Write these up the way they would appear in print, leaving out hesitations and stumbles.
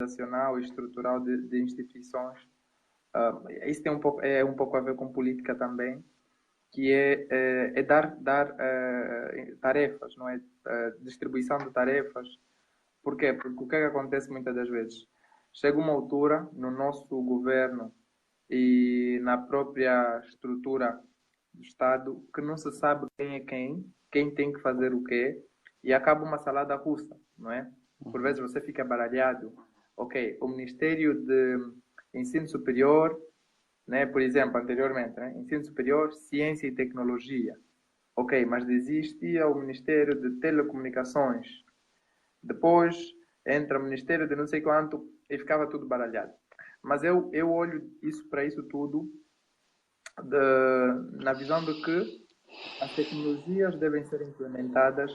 organizacional e estrutural de instituições. Isso tem um pouco a ver com política também, que é dar tarefas, não é? Distribuição de tarefas. Por quê? Porque o que é que acontece muitas das vezes? Chega uma altura no nosso governo e na própria estrutura do Estado que não se sabe quem é quem tem que fazer o quê, e acaba uma salada russa, não é? Por vezes você fica baralhado. Ok, o Ministério de Ensino Superior, né, por exemplo, anteriormente, né, Ensino Superior, Ciência e Tecnologia. Ok, mas existia o Ministério de Telecomunicações. Depois entra o Ministério de não sei quanto e ficava tudo baralhado. Mas eu olho isso para isso tudo na visão de que as tecnologias devem ser implementadas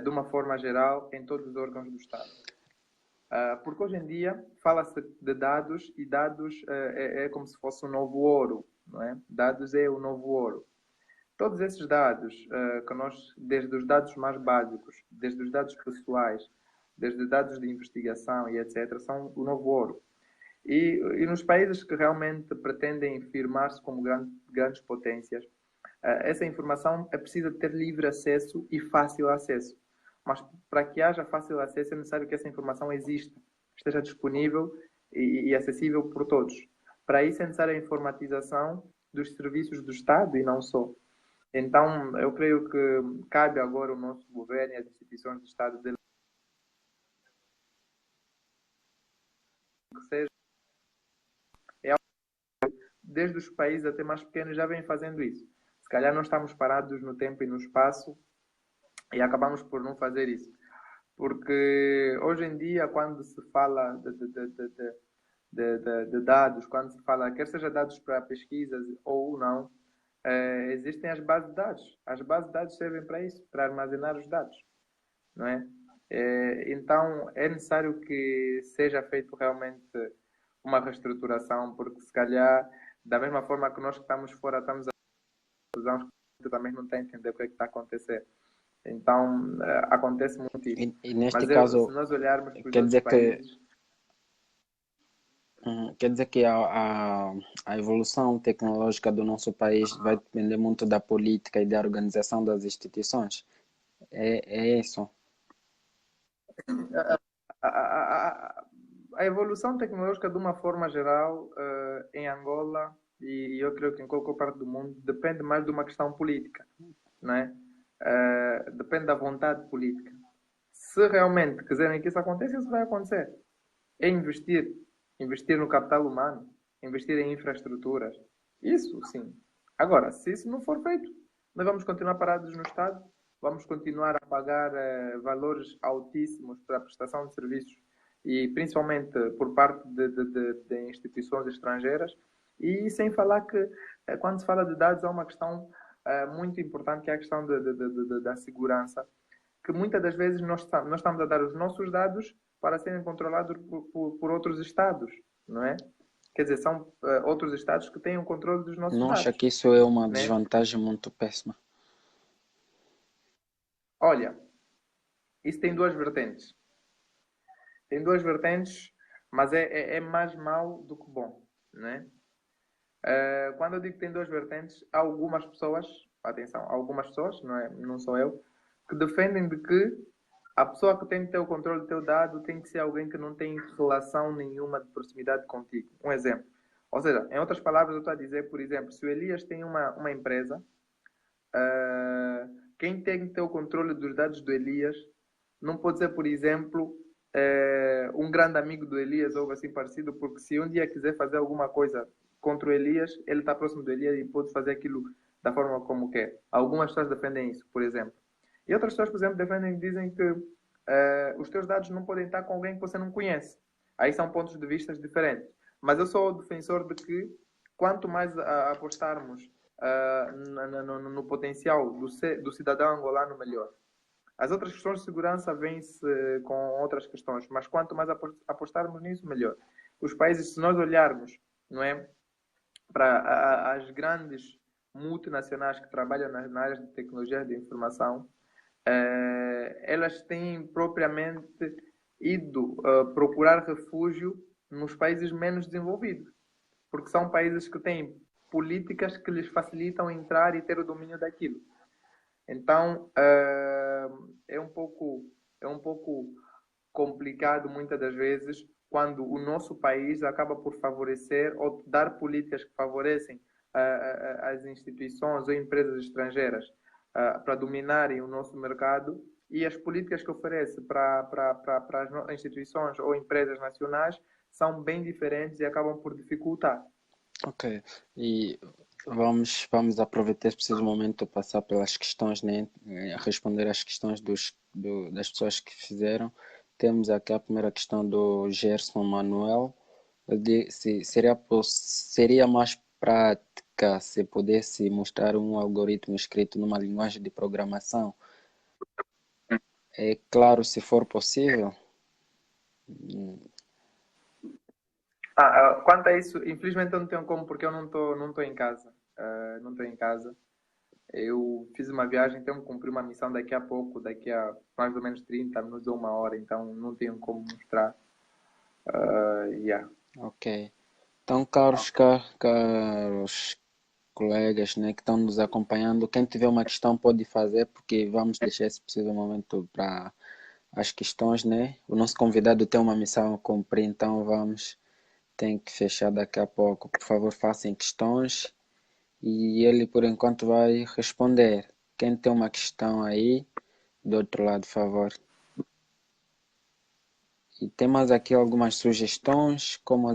de uma forma geral em todos os órgãos do Estado. Porque hoje em dia fala-se de dados e dados é como se fosse um novo ouro, não é? Dados é o novo ouro. Todos esses dados que nós, desde os dados mais básicos, desde os dados pessoais, desde os dados de investigação e etc., são o novo ouro. E nos países que realmente pretendem firmar-se como grandes potências, essa informação é precisa ter livre acesso e fácil acesso. Mas para que haja fácil acesso é necessário que essa informação exista, esteja disponível e acessível por todos. Para isso é necessária a informatização dos serviços do Estado e não só. Então, eu creio que cabe agora o nosso governo e as instituições do Estado de que seja, desde os países até mais pequenos já vêm fazendo isso. Se calhar não estamos parados no tempo e no espaço e acabamos por não fazer isso. Porque hoje em dia, quando se fala de dados, quando se fala, quer seja dados para pesquisas ou não, existem as bases de dados. As bases de dados servem para isso, para armazenar os dados, não é? Então, é necessário que seja feito realmente uma reestruturação, porque se calhar, da mesma forma que nós que estamos fora estamos a usar, que também não está a entender o que é que está a acontecer. Então, acontece muito isso. E neste Mas se caso, nós olharmos para os quer outros dizer que, países, quer dizer que a evolução tecnológica do nosso país vai depender muito da política e da organização das instituições. É isso. a, a, a evolução tecnológica, de uma forma geral, em Angola e eu creio que em qualquer parte do mundo, depende mais de uma questão política, não é? Depende da vontade política. Se realmente quiserem que isso aconteça, isso vai acontecer. É investir. Investir no capital humano. Investir em infraestruturas. Isso, sim. Agora, se isso não for feito, nós vamos continuar parados no Estado, vamos continuar a pagar valores altíssimos para a prestação de serviços e principalmente por parte de instituições estrangeiras. E sem falar que, quando se fala de dados, há uma questão muito importante, que é a questão da segurança, que muitas das vezes nós estamos a dar os nossos dados para serem controlados por outros Estados, não é? Quer dizer, são outros Estados que têm o controle dos nossos Não acha dados, que isso é uma né? desvantagem muito péssima? Olha, isso tem duas vertentes. Tem duas vertentes, mas é mais mal do que bom, né? Quando eu digo que tem duas vertentes, há algumas pessoas, atenção, há algumas pessoas, não sou eu, que defendem de que a pessoa que tem que ter o controle do teu dado tem que ser alguém que não tem relação nenhuma de proximidade contigo. Um exemplo. Ou seja, em outras palavras, eu estou a dizer, por exemplo, se o Elias tem uma empresa, quem tem que ter o controle dos dados do Elias não pode ser, por exemplo, um grande amigo do Elias ou algo assim parecido, porque se um dia quiser fazer alguma coisa contra o Elias, ele está próximo do Elias e pode fazer aquilo da forma como quer. Algumas pessoas defendem isso, por exemplo. E outras pessoas, por exemplo, dizem que os teus dados não podem estar com alguém que você não conhece. Aí são pontos de vista diferentes. Mas eu sou o defensor de que quanto mais apostarmos no potencial do cidadão angolano, melhor. As outras questões de segurança vêm-se com outras questões, mas quanto mais apostarmos nisso, melhor. Os países, se nós olharmos, não é, para as grandes multinacionais que trabalham na área de tecnologia de informação, elas têm propriamente ido procurar refúgio nos países menos desenvolvidos, porque são países que têm políticas que lhes facilitam entrar e ter o domínio daquilo. Então, é um pouco complicado muitas das vezes quando o nosso país acaba por favorecer ou dar políticas que favorecem as instituições ou empresas estrangeiras para dominarem o nosso mercado e as políticas que oferece para as instituições ou empresas nacionais são bem diferentes e acabam por dificultar. Ok, e vamos aproveitar esse preciso momento para passar pelas questões, né? Responder às questões das pessoas que fizeram. Temos aqui a primeira questão do Gerson Manuel. Seria mais prática se pudesse mostrar um algoritmo escrito numa linguagem de programação? É claro, se for possível. Quanto a isso, infelizmente eu não tenho como porque eu não tô em casa. Não estou em casa. Eu fiz uma viagem, tenho que cumprir uma missão daqui a pouco, daqui a mais ou menos 30 minutos ou uma hora, então não tenho como mostrar. Yeah. Ok. Então, caros colegas, né, que estão nos acompanhando, quem tiver uma questão pode fazer, porque vamos deixar esse preciso momento para as questões, né? O nosso convidado tem uma missão a cumprir, então tem que fechar daqui a pouco. Por favor, façam questões e ele, por enquanto, vai responder. Quem tem uma questão aí, do outro lado, por favor. E temos aqui algumas sugestões, como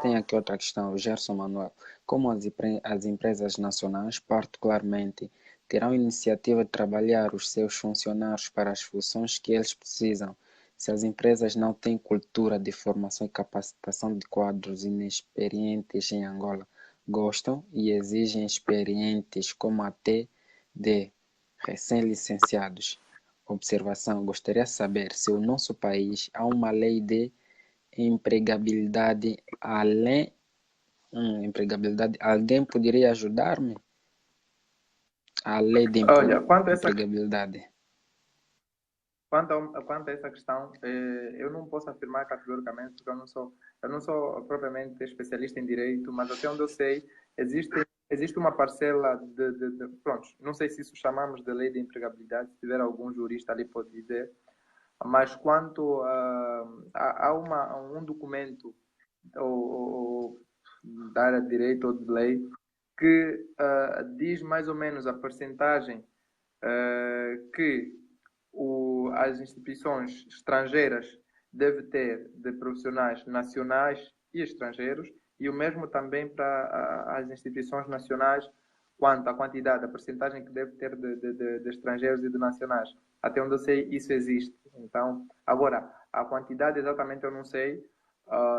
tem aqui outra questão, o Gerson Manuel. Como as empresas nacionais, particularmente, terão iniciativa de trabalhar os seus funcionários para as funções que eles precisam, se as empresas não têm cultura de formação e capacitação de quadros inexperientes em Angola, gostam e exigem experientes como até de recém-licenciados. Observação: gostaria de saber se no nosso país há uma lei de empregabilidade além empregabilidade. Alguém poderia ajudar-me? A lei de Olha, empregabilidade. quanto a essa questão, eu não posso afirmar categoricamente, porque eu não sou propriamente especialista em direito, mas até onde eu sei, existe uma parcela pronto, não sei se isso chamamos de lei de empregabilidade, se tiver algum jurista ali pode dizer, mas quanto há um documento ou da área de direito ou de lei que diz mais ou menos a percentagem que as instituições estrangeiras devem ter de profissionais nacionais e estrangeiros e o mesmo também para as instituições nacionais quanto à quantidade, a percentagem que deve ter de estrangeiros e de nacionais. Até onde eu sei, isso existe. Então, agora, a quantidade exatamente eu não sei.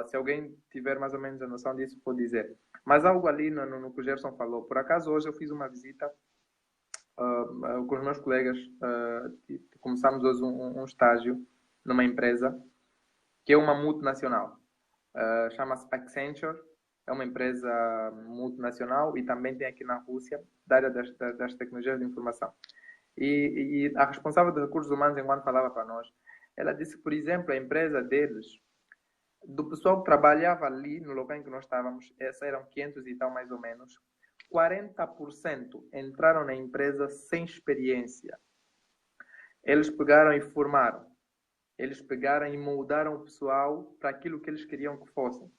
Se alguém tiver mais ou menos a noção disso, pode dizer. Mas algo ali no que o Gerson falou. Por acaso, hoje eu fiz uma visita com os meus colegas. Começamos hoje um estágio numa empresa que é uma multinacional. Chama-se Accenture. É uma empresa multinacional e também tem aqui na Rússia, da área das tecnologias de informação. E a responsável de recursos humanos, enquanto falava para nós, ela disse que, por exemplo, a empresa deles, do pessoal que trabalhava ali no local em que nós estávamos, eram 500 e tal mais ou menos, 40% entraram na empresa sem experiência. Eles pegaram e formaram. Eles pegaram e moldaram o pessoal para aquilo que eles queriam que fossem.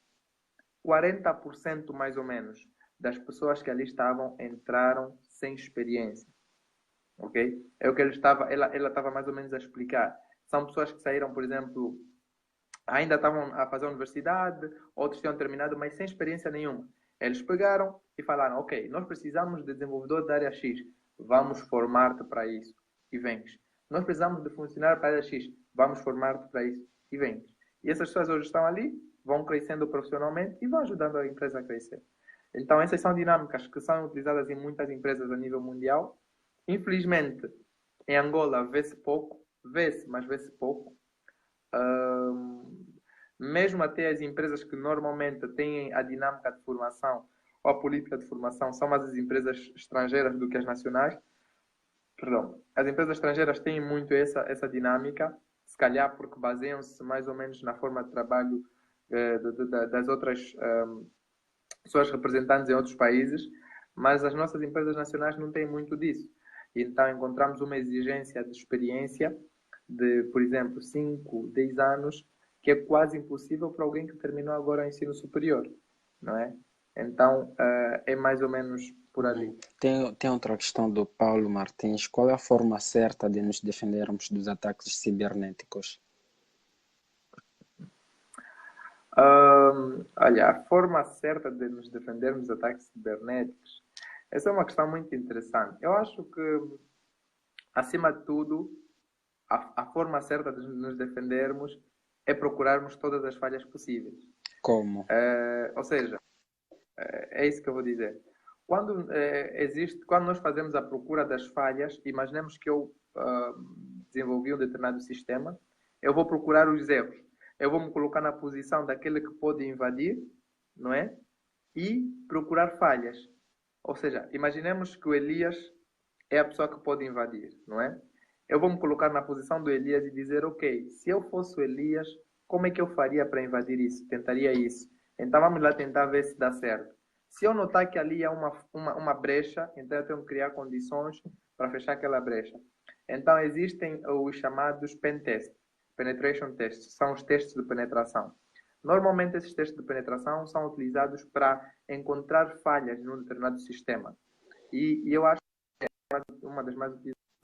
40% mais ou menos das pessoas que ali estavam entraram sem experiência. Ok? É o que ela estava mais ou menos a explicar. São pessoas que saíram, por exemplo, ainda estavam a fazer a universidade, outros tinham terminado, mas sem experiência nenhuma. Eles pegaram e falaram, ok, nós precisamos de desenvolvedor da área X, vamos formar-te para isso, e vens. Nós precisamos de funcionário para a área X, vamos formar-te para isso, e vens. E essas pessoas hoje estão ali, vão crescendo profissionalmente e vão ajudando a empresa a crescer. Então, essas são dinâmicas que são utilizadas em muitas empresas a nível mundial. Infelizmente, em Angola vê-se pouco, vê-se, mas vê-se pouco. Mesmo até as empresas que normalmente têm a dinâmica de formação ou a política de formação são mais as empresas estrangeiras do que as nacionais. Perdão. As empresas estrangeiras têm muito essa dinâmica. Se calhar porque baseiam-se mais ou menos na forma de trabalho das outras pessoas representantes em outros países, mas as nossas empresas nacionais não têm muito disso. Então encontramos uma exigência de experiência de, por exemplo, 5, 10 anos, que é quase impossível para alguém que terminou agora o ensino superior, não é? Então, é mais ou menos por ali. Tem outra questão do Paulo Martins. Qual é a forma certa de nos defendermos dos ataques cibernéticos? Olha, a forma certa de nos defendermos dos ataques cibernéticos, essa é uma questão muito interessante. Eu acho que, acima de tudo, a forma certa de nos defendermos é procurarmos todas as falhas possíveis. Como? Ou seja, é isso que eu vou dizer. Quando nós fazemos a procura das falhas, imaginemos que eu desenvolvi um determinado sistema, eu vou procurar os erros. Eu vou me colocar na posição daquele que pode invadir, não é? E procurar falhas. Ou seja, imaginemos que o Elias é a pessoa que pode invadir, não é? Eu vou me colocar na posição do Elias e dizer, ok, se eu fosse o Elias, como é que eu faria para invadir isso? Tentaria isso. Então vamos lá tentar ver se dá certo. Se eu notar que ali há uma brecha, então eu tenho que criar condições para fechar aquela brecha. Então existem os chamados pen test, penetration tests, são os testes de penetração. Normalmente esses testes de penetração são utilizados para encontrar falhas num determinado sistema. E eu acho que é uma das mais utilizadas